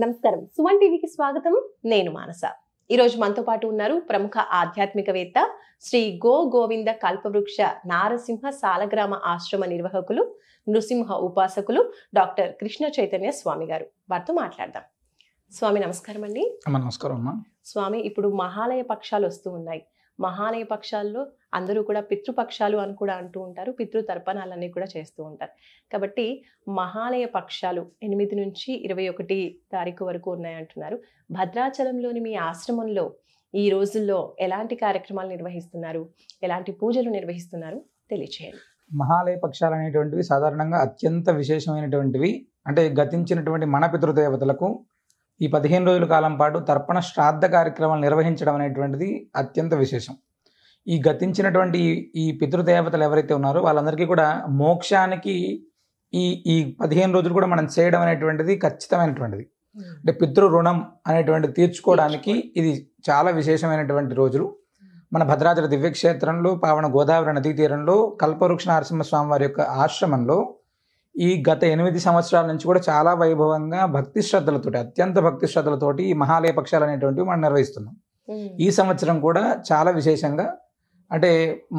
నమస్కారం. సుమన్ టీవీకి స్వాగతం. నేను మానస. ఈ రోజు మనతో పాటు ఉన్నారు ప్రముఖ ఆధ్యాత్మికవేత్త శ్రీ గోవింద కల్పవృక్ష నారసింహ సాలగ్రామ ఆశ్రమ నిర్వాహకులు, నృసింహ ఉపాసకులు డాక్టర్ కృష్ణ చైతన్య స్వామి గారు. వారితో మాట్లాడదాం. స్వామి నమస్కారం అండి. నమస్కారం అమ్మా. స్వామి, ఇప్పుడు మహాలయ పక్షాలు వస్తూ ఉన్నాయి. మహాలయ పక్షాల్లో అందరూ కూడా పితృపక్షాలు అని కూడా అంటూ ఉంటారు, పితృ తర్పణాలన్నీ కూడా చేస్తూ ఉంటారు. కాబట్టి మహాలయ పక్షాలు 8 నుంచి 21 తారీఖు వరకు ఉన్నాయంటున్నారు. భద్రాచలంలోని మీ ఆశ్రమంలో ఈ రోజుల్లో ఎలాంటి కార్యక్రమాలు నిర్వహిస్తున్నారు, ఎలాంటి పూజలు నిర్వహిస్తున్నారు తెలియచేయండి. మహాలయ పక్షాలు అనేటువంటివి సాధారణంగా అత్యంత విశేషమైనటువంటివి. అంటే గతించినటువంటి మన పితృదేవతలకు ఈ 15 రోజుల కాలం పాటు తర్పణ శ్రాద్ధ కార్యక్రమాలు నిర్వహించడం అనేటువంటిది అత్యంత విశేషం. ఈ గతించినటువంటి ఈ పితృదేవతలు ఎవరైతే ఉన్నారో వాళ్ళందరికీ కూడా మోక్షానికి ఈ 15 రోజులు కూడా మనం చేయడం అనేటువంటిది ఖచ్చితమైనటువంటిది. అంటే పితృ రుణం అనేటువంటిది తీర్చుకోవడానికి ఇది చాలా విశేషమైనటువంటి రోజులు. మన భద్రాచల దివ్యక్షేత్రంలో పావన గోదావరి నదీ తీరంలో కల్పవృక్ష నరసింహస్వామి వారి యొక్క ఆశ్రమంలో ఈ గత 8 సంవత్సరాల నుంచి కూడా చాలా వైభవంగా భక్తి శ్రద్ధలతోటి, అత్యంత భక్తి శ్రద్ధలతోటి ఈ మహాలయ పక్షాలు అనేటువంటివి మనం నిర్వహిస్తున్నాం. ఈ సంవత్సరం కూడా చాలా విశేషంగా, అంటే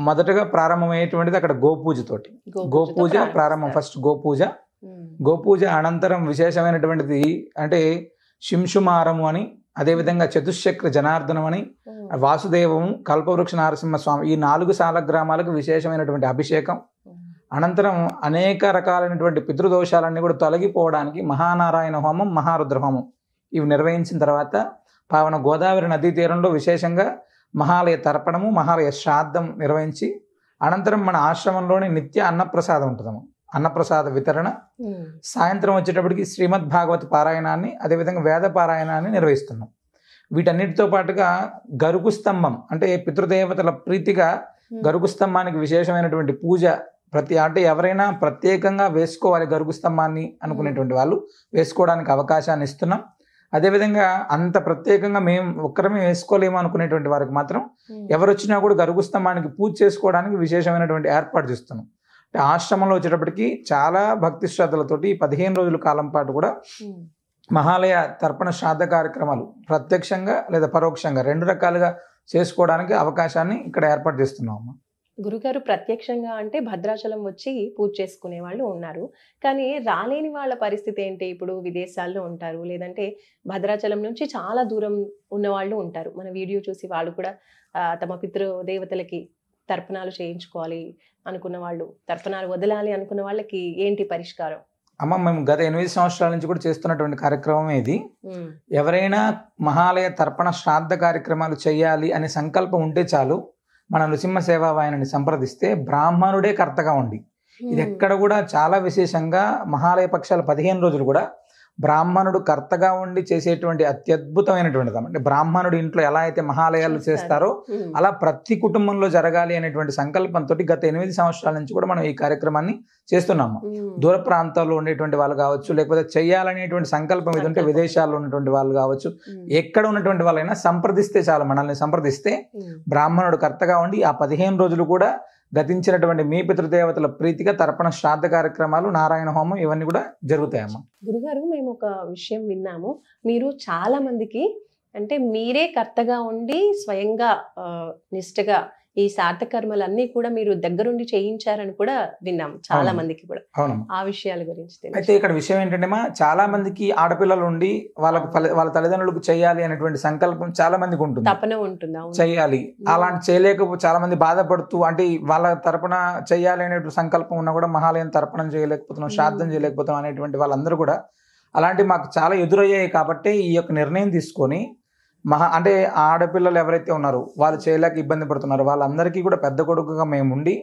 మొదటగా ప్రారంభమయ్యేటువంటిది అక్కడ గోపూజతోటి. గోపూజ ప్రారంభం, ఫస్ట్ గోపూజ. గోపూజ అనంతరం విశేషమైనటువంటిది అంటే శింషుమారము అని, అదేవిధంగా చతుశ్చక్ర జనార్దనం అని, వాసుదేవము, కల్పవృక్ష నరసింహస్వామి, ఈ 4 సాలగ్రామాలకు విశేషమైనటువంటి అభిషేకం. అనంతరం అనేక రకాలైనటువంటి పితృదోషాలన్నీ కూడా తొలగిపోవడానికి మహానారాయణ హోమం, మహారుద్ర హోమం ఇవి నిర్వహించిన తర్వాత పావన గోదావరి నదీ తీరంలో విశేషంగా మహాలయ తర్పణము, మహాలయ శ్రాద్ధం నిర్వహించి అనంతరం మన ఆశ్రమంలోని నిత్య అన్నప్రసాదం ఉంటుందము. అన్నప్రసాద వితరణ. సాయంత్రం వచ్చేటప్పటికి శ్రీమద్ భాగవత పారాయణాన్ని, అదేవిధంగా వేద పారాయణాన్ని నిర్వహిస్తున్నాం. వీటన్నిటితో పాటుగా గరుకు స్తంభం, అంటే పితృదేవతల ప్రీతిగా గరుకు స్తంభానికి విశేషమైనటువంటి పూజ అంటే ఎవరైనా ప్రత్యేకంగా వేసుకోవాలి గరుకు స్తంభాన్ని అనుకునేటువంటి వాళ్ళు వేసుకోవడానికి అవకాశాన్ని ఇస్తున్నాం. అదేవిధంగా అంత ప్రత్యేకంగా మేము ఒక్కరమే వేసుకోలేము అనుకునేటువంటి వారికి మాత్రం ఎవరు వచ్చినా కూడా గరుకు స్తంభానికి పూజ చేసుకోవడానికి విశేషమైనటువంటి ఏర్పాటు చేస్తున్నాం. అంటే ఆశ్రమంలో వచ్చేటప్పటికి చాలా భక్తి శ్రద్ధలతోటి 15 రోజుల కాలం పాటు కూడా మహాలయ తర్పణ శ్రాద్ధ కార్యక్రమాలు ప్రత్యక్షంగా లేదా పరోక్షంగా 2 రకాలుగా చేసుకోవడానికి అవకాశాన్ని ఇక్కడ ఏర్పాటు చేస్తున్నాం అమ్మా. గురుగారు, ప్రత్యక్షంగా అంటే భద్రాచలం వచ్చి పూజ చేసుకునే వాళ్ళు ఉన్నారు, కానీ రాలేని వాళ్ళ పరిస్థితి ఏంటి? ఇప్పుడు విదేశాల్లో ఉంటారు, లేదంటే భద్రాచలం నుంచి చాలా దూరం ఉన్న వాళ్ళు ఉంటారు. మన వీడియో చూసి వాళ్ళు కూడా తమ పితృదేవతలకి తర్పణాలు చేయించుకోవాలి అనుకున్న వాళ్ళు, తర్పణాలు వదలాలి అనుకున్న వాళ్ళకి ఏంటి పరిష్కారం? అమ్మ, మేము గత 8 సంవత్సరాల నుంచి కూడా చేస్తున్నటువంటి కార్యక్రమం ఇది. ఎవరైనా మహాలయ తర్పణ శ్రాద్ధ కార్యక్రమాలు చేయాలి అనే సంకల్పం ఉంటే చాలు, మన నృసింహ సేవావాహిని సంప్రదిస్తే బ్రాహ్మణుడే కర్తగా ఉండి, ఇది ఎక్కడ కూడా చాలా విశేషంగా మహాలయ పక్షాలు 15 రోజులు కూడా బ్రాహ్మణుడు కర్తగా ఉండి చేసేటువంటి అత్యద్భుతమైనటువంటిది. అంటే బ్రాహ్మణుడు ఇంట్లో ఎలా అయితే మహాలయాలు చేస్తారో అలా ప్రతి కుటుంబంలో జరగాలి అనేటువంటి సంకల్పంతో గత 8 సంవత్సరాల నుంచి కూడా మనం ఈ కార్యక్రమాన్ని చేస్తున్నాము. దూర ప్రాంతాల్లో ఉండేటువంటి వాళ్ళు కావచ్చు, లేకపోతే చెయ్యాలనేటువంటి సంకల్పం ఇది ఉంటే విదేశాల్లో ఉన్నటువంటి వాళ్ళు కావచ్చు, ఎక్కడ ఉన్నటువంటి వాళ్ళైనా సంప్రదిస్తే చాలు, మనల్ని సంప్రదిస్తే బ్రాహ్మణుడు కర్తగా ఉండి ఆ 15 రోజులు కూడా గతించినటువంటి మీ పితృదేవతల ప్రీతిగా తర్పణ శ్రాద్ధ కార్యక్రమాలు, నారాయణ హోమం ఇవన్నీ కూడా జరుగుతాయమ్మా. గురుగారు, మేము ఒక విషయం విన్నాము, మీరు చాలా మందికి అంటే మీరే కర్తగా ఉండి స్వయంగా నిష్ఠగా ఈ సార్థ కర్మలన్నీ కూడా మీరు దగ్గరుండి చేయించారని కూడా విన్నాం చాలా మందికి కూడా. ఆ విషయాల గురించి అయితే ఇక్కడ విషయం ఏంటంటే చాలా మందికి ఆడపిల్లలు ఉండి వాళ్ళ తల్లిదండ్రులకు చేయాలి అనేటువంటి సంకల్పం చాలా మందికి ఉంటుంది, తపన ఉంటుంది చేయాలి. అలాంటి చేయలేకపోతే చాలా మంది బాధపడుతూ, అంటే వాళ్ళ తరపున చేయాలి అనేటువంటి సంకల్పం ఉన్నా కూడా మహాలయం తర్పణం చేయలేకపోతున్నాం, శ్రాద్ధం చేయలేకపోతున్నాం అనేటువంటి వాళ్ళందరూ కూడా అలాంటి మాకు చాలా ఎదురయ్యాయి. కాబట్టి ఈ యొక్క నిర్ణయం తీసుకొని అంటే ఆడపిల్లలు ఎవరైతే ఉన్నారో వాళ్ళు చేయలేక ఇబ్బంది పడుతున్నారో వాళ్ళందరికీ కూడా పెద్ద కొడుకుగా మేము ఉండి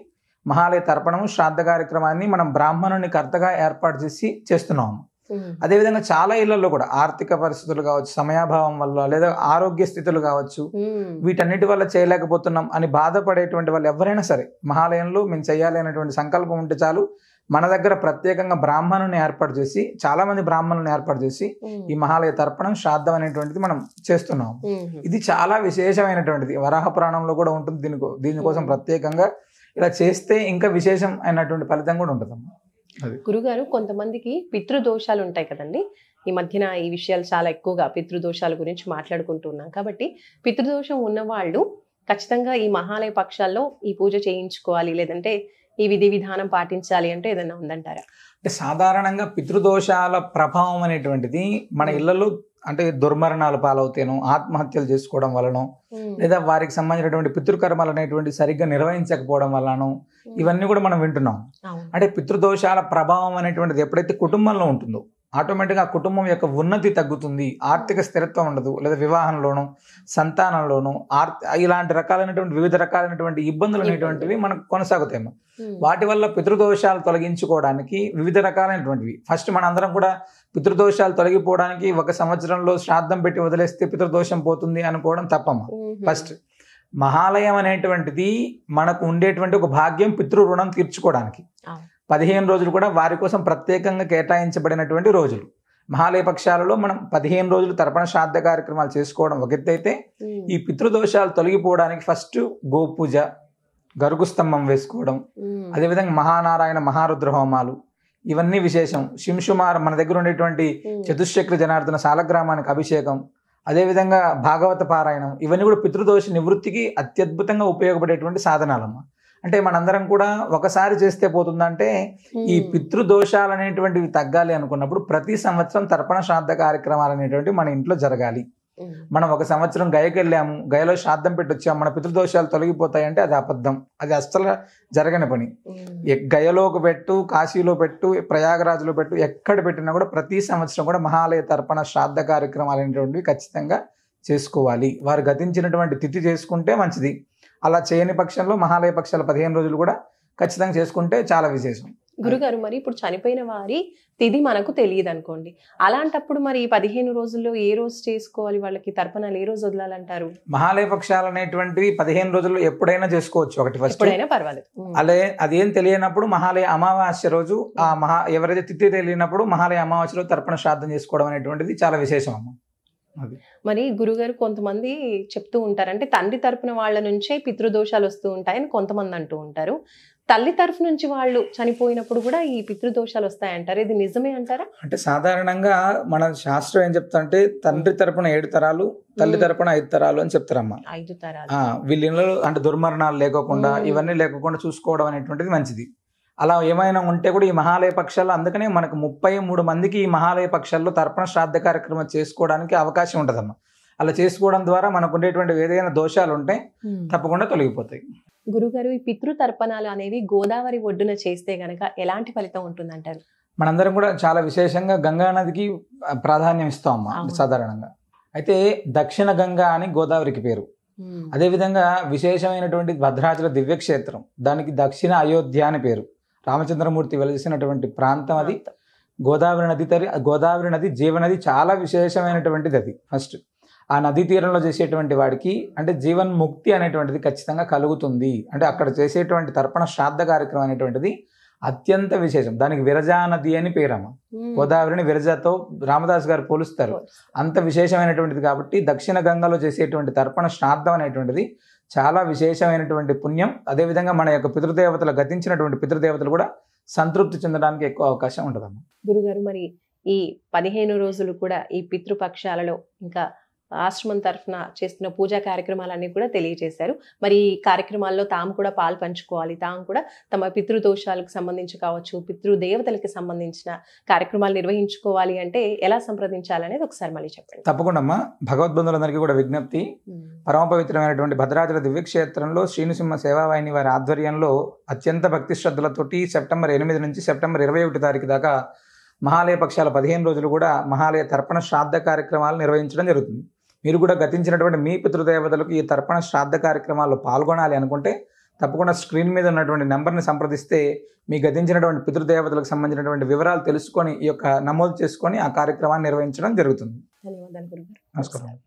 మహాలయ తర్పణము శ్రాద్ధ కార్యక్రమాన్ని మనం బ్రాహ్మణుని కర్తగా ఏర్పాటు చేసి చేస్తున్నాము. అదేవిధంగా చాలా ఇళ్లలో కూడా ఆర్థిక పరిస్థితులు కావచ్చు, సమయాభావం వల్ల, లేదా ఆరోగ్య స్థితులు కావచ్చు, వీటన్నిటి వల్ల చేయలేకపోతున్నాం అని బాధపడేటువంటి వాళ్ళు ఎవరైనా సరే మహాలయంలో మేము చేయాలి అనేటువంటి సంకల్పం ఉంటే చాలు, మన దగ్గర ప్రత్యేకంగా బ్రాహ్మణుని ఏర్పాటు చేసి, చాలా మంది బ్రాహ్మణులను ఏర్పాటు చేసి ఈ మహాలయ తర్పణం శ్రాద్ధం అనేటువంటిది మనం చేస్తున్నాం. ఇది చాలా విశేషమైనటువంటిది, వరాహ పురాణంలో కూడా ఉంటుంది. దీనికోసం ప్రత్యేకంగా ఇలా చేస్తే ఇంకా విశేషం అయినటువంటి ఫలితం కూడా ఉంటుంది. గురుగారు, కొంతమందికి పితృదోషాలు ఉంటాయి కదండి. ఈ మధ్యన ఈ విషయాలు చాలా ఎక్కువగా పితృదోషాల గురించి మాట్లాడుకుంటున్నాం కాబట్టి, పితృదోషం ఉన్నవాళ్ళు ఖచ్చితంగా ఈ మహాలయ పక్షాల్లో ఈ పూజ చేయించుకోవాలి, లేదంటే ఈ విధి విధానం పాటించాలి అంటే ఏదైనా ఉందంటారా? అంటే సాధారణంగా పితృదోషాల ప్రభావం అనేటువంటిది మన ఇళ్లలో అంటే దుర్మరణాలు పాలవుతాను, ఆత్మహత్యలు చేసుకోవడం వలన, లేదా వారికి సంబంధించినటువంటి పితృకర్మలు అనేటువంటి సరిగ్గా నిర్వహించకపోవడం వలన, ఇవన్నీ కూడా మనం వింటున్నాం. అంటే పితృదోషాల ప్రభావం అనేటువంటిది ఎప్పుడైతే కుటుంబంలో ఉంటుందో ఆటోమేటిక్గా ఆ కుటుంబం యొక్క ఉన్నతి తగ్గుతుంది, ఆర్థిక స్థిరత్వం ఉండదు, లేదా వివాహంలోనూ సంతానంలోనూ ఇలాంటి రకాలైనటువంటి వివిధ రకాలైనటువంటి ఇబ్బందులు అనేటువంటివి మనకు కొనసాగుతాయి. వాటి వల్ల పితృదోషాలు తొలగించుకోవడానికి వివిధ రకాలైనటువంటివి. ఫస్ట్ మనందరం కూడా పితృదోషాలు తొలగిపోవడానికి 1 సంవత్సరంలో శ్రాద్ధం పెట్టి వదిలేస్తే పితృదోషం పోతుంది అనుకోవడం తప్పమ్మ. ఫస్ట్ మహాలయం అనేటువంటిది మనకు ఉండేటువంటి ఒక భాగ్యం, పితృ రుణం తీర్చుకోవడానికి 15 రోజులు కూడా వారి కోసం ప్రత్యేకంగా కేటాయించబడినటువంటి రోజులు. మహాలయ పక్షాలలో మనం 15 రోజులు తర్పణ శ్రాద్ధ కార్యక్రమాలు చేసుకోవడం ఒక ఎత్తు అయితే, ఈ పితృదోషాలు తొలగిపోవడానికి ఫస్ట్ గోపూజ, గరుగు స్తంభం వేసుకోవడం, అదేవిధంగా మహానారాయణ మహారుద్ర హోమాలు, ఇవన్నీ విశేషం. శింషుమార్ మన దగ్గర ఉండేటువంటి చతుశ్చక్ర జనార్దన సాలగ్రామానికి అభిషేకం, అదేవిధంగా భాగవత పారాయణం, ఇవన్నీ కూడా పితృదోష నివృత్తికి అత్యద్భుతంగా ఉపయోగపడేటువంటి సాధనాలమ్మ. అంటే మనందరం కూడా ఒకసారి చేస్తే పోతుందంటే, ఈ పితృదోషాలు అనేటువంటివి తగ్గాలి అనుకున్నప్పుడు ప్రతి సంవత్సరం తర్పణ శ్రాద్ధ కార్యక్రమాలు అనేటువంటివి మన ఇంట్లో జరగాలి. మనం 1 సంవత్సరం గయకి వెళ్ళాము, గయలో శ్రాద్ధం పెట్టొచ్చాము, మన పితృదోషాలు తొలగిపోతాయంటే అది అబద్ధం, అది అస్సలు జరగని పని. గయలోకి పెట్టు, కాశీలో పెట్టు, ప్రయాగరాజులో పెట్టు, ఎక్కడ పెట్టినా కూడా ప్రతి సంవత్సరం కూడా మహాలయ తర్పణ శ్రాద్ధ కార్యక్రమాలు అనేటువంటివి ఖచ్చితంగా చేసుకోవాలి. వారు గతించినటువంటి తిథి చేసుకుంటే మంచిది. అలా చేయని పక్షంలో మహాలయ పక్షాలు 15 రోజులు కూడా ఖచ్చితంగా చేసుకుంటే చాలా విశేషం. గురుగారు, మరి ఇప్పుడు చనిపోయిన వారి తిథి మనకు తెలియదు అనుకోండి, అలాంటప్పుడు మరి ఈ 15 రోజుల్లో ఏ రోజు చేసుకోవాలి, వాళ్ళకి తర్పణాలు ఏ రోజు వదలాలంటారు? మహాలయ పక్షాలు అనేటువంటివి 15 రోజుల్లో ఎప్పుడైనా చేసుకోవచ్చు. ఒకటి ఫస్ట్ ఎప్పుడైనా పర్వాలేదు. అదేం తెలియనప్పుడు మహాలయ అమావాస్య రోజు ఎవరైతే తిథి తెలియనప్పుడు మహాలయ అమావాస్య రోజు తర్పణ శ్రాద్ధం చేసుకోవడం అనేటువంటిది చాలా విశేషం అమ్మ. మరి గురుగారు, కొంతమంది చెప్తూ ఉంటారు, అంటే తండ్రి తరపున వాళ్ళ నుంచే పితృదోషాలు వస్తూ ఉంటాయని కొంతమంది అంటూ ఉంటారు. తల్లి తరఫు నుంచి వాళ్ళు చనిపోయినప్పుడు కూడా ఈ పితృదోషాలు వస్తాయంటారు, ఇది నిజమే అంటారా? అంటే సాధారణంగా మన శాస్త్రం ఏం చెప్తా అంటే, తండ్రి తరపున 7 తరాలు, తల్లి తరపున 5 తరాలు అని చెప్తారమ్మా. 5 తరాలు. వీళ్ళ ఇళ్ళలో అంటే దుర్మరణాలు లేకోకుండా, ఇవన్నీ లేకుండా చూసుకోవడం అనేటువంటిది మంచిది. అలా ఏమైనా ఉంటే కూడా ఈ మహాలయ పక్షాల్లో, అందుకనే మనకు 33 మందికి ఈ మహాలయ పక్షాల్లో తర్పణ శ్రాద్ధ కార్యక్రమం చేసుకోవడానికి అవకాశం ఉంటుందమ్మా. అలా చేసుకోవడం ద్వారా మనకు ఉండేటువంటి ఏదైనా దోషాలు ఉంటే తప్పకుండా తొలగిపోతాయి. గురుగారు, ఈ పితృ తర్పణాలు అనేవి గోదావరి ఒడ్డున చేస్తే గనక ఎలాంటి ఫలితం ఉంటుందంటారు? మనందరం కూడా చాలా విశేషంగా గంగా నదికి ప్రాధాన్యం ఇస్తాం అమ్మా సాధారణంగా. అయితే దక్షిణ గంగా అని గోదావరికి పేరు. అదేవిధంగా విశేషమైనటువంటి భద్రాచల దివ్యక్షేత్రం, దానికి దక్షిణ అయోధ్య అని పేరు. రామచంద్రమూర్తి వెలిసినటువంటి ప్రాంతం అది. గోదావరి నది జీవనది, చాలా విశేషమైనటువంటిది అది. ఫస్ట్ ఆ నదీ తీరంలో చేసేటువంటి వాడికి అంటే జీవన్ముక్తి అనేటువంటిది ఖచ్చితంగా కలుగుతుంది. అంటే అక్కడ చేసేటువంటి తర్పణ శ్రాద్ధ కార్యక్రమం అనేటువంటిది అత్యంత విశేషం. దానికి విరజా నది అని పేరమ్మ. గోదావరిని విరజాతో రామదాస్ గారు పోలుస్తారు. అంత విశేషమైనటువంటిది కాబట్టి దక్షిణ గంగలో చేసేటువంటి తర్పణ శ్రాద్ధం అనేటువంటిది చాలా విశేషమైనటువంటి పుణ్యం. అదేవిధంగా మన యొక్క పితృదేవతలు, గతించినటువంటి పితృదేవతలు కూడా సంతృప్తి చెందడానికి ఎక్కువ అవకాశం ఉంటుందమ్మా. గురుగారు, మరి ఈ 15 రోజులు కూడా ఈ పితృపక్షాలలో ఇంకా ఆశ్రమం తరఫున చేస్తున్న పూజా కార్యక్రమాలన్నీ కూడా తెలియజేశారు. మరి ఈ కార్యక్రమాల్లో తాము కూడా పాలు పంచుకోవాలి, తాము కూడా తమ పితృదోషాలకు సంబంధించి కావచ్చు, పితృదేవతలకి సంబంధించిన కార్యక్రమాలు నిర్వహించుకోవాలి అంటే ఎలా సంప్రదించాలనేది ఒకసారి మళ్ళీ చెప్పండి. తప్పకుండా అమ్మా. భగవద్బంధులందరికీ కూడా విజ్ఞప్తి, పరమ పవిత్రమైనటువంటి భద్రాచల దివ్యక్షేత్రంలో శ్రీనృసింహ సేవావాహిని వారి ఆధ్వర్యంలో అత్యంత భక్తి శ్రద్ధలతోటి సెప్టెంబర్ 8 నుంచి సెప్టెంబర్ 21 తారీఖు దాకా మహాలయ పక్షాల 15 రోజులు కూడా మహాలయ తర్పణ శ్రాద్ధ కార్యక్రమాలు నిర్వహించడం జరుగుతుంది. మీరు కూడా గతించినటువంటి మీ పితృదేవతలకు ఈ తర్పణ శ్రాద్ధ కార్యక్రమాల్లో పాల్గొనాలి అనుకుంటే తప్పకుండా స్క్రీన్ మీద ఉన్నటువంటి నెంబర్ని సంప్రదిస్తే మీ గతించినటువంటి పితృదేవతలకు సంబంధించినటువంటి వివరాలు తెలుసుకొని ఈ యొక్క నమోదు చేసుకొని ఆ కార్యక్రమాన్ని నిర్వహించడం జరుగుతుంది. ధన్యవాదాలు గురుగారు. నమస్కారం.